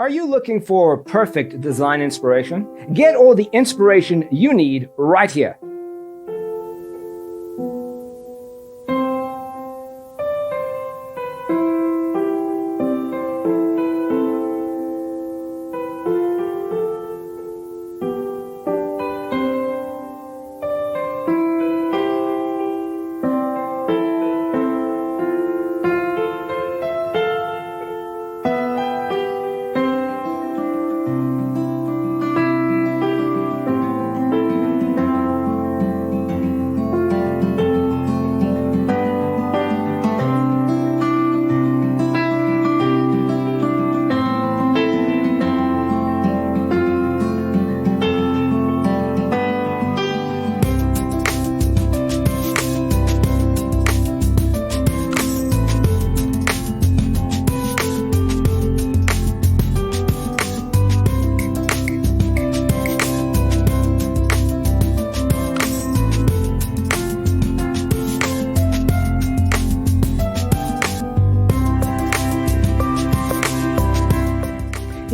Are you looking for perfect design inspiration? Get all the inspiration you need right here.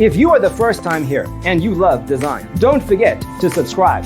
If you are the first time here and you love design, don't forget to subscribe.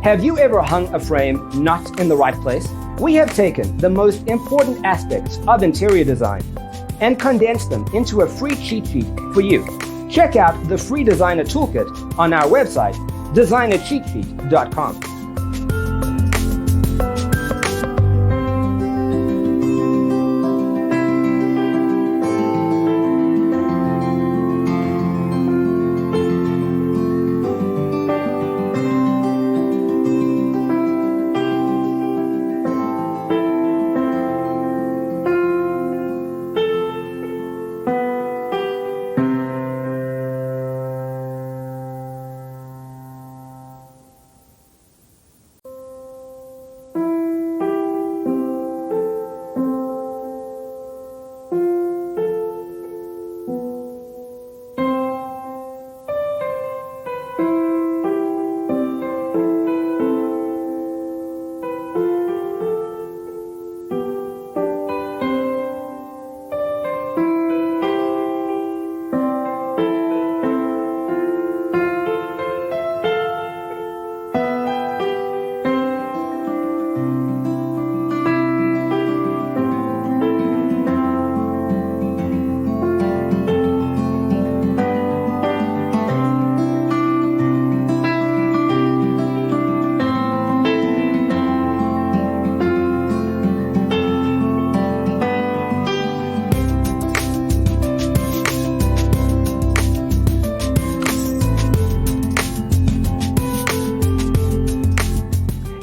Have you ever hung a frame not in the right place? We have taken the most important aspects of interior design and condensed them into a free cheat sheet for you. Check out the free designer toolkit on our website, designercheatsheet.com.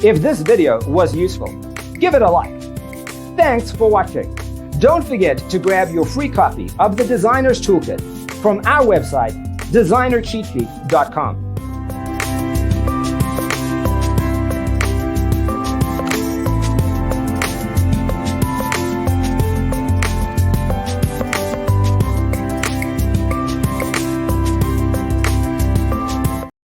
If this video was useful, give it a like. Thanks for watching. Don't forget to grab your free copy of the Designer's Toolkit from our website, designercheatsheet.com.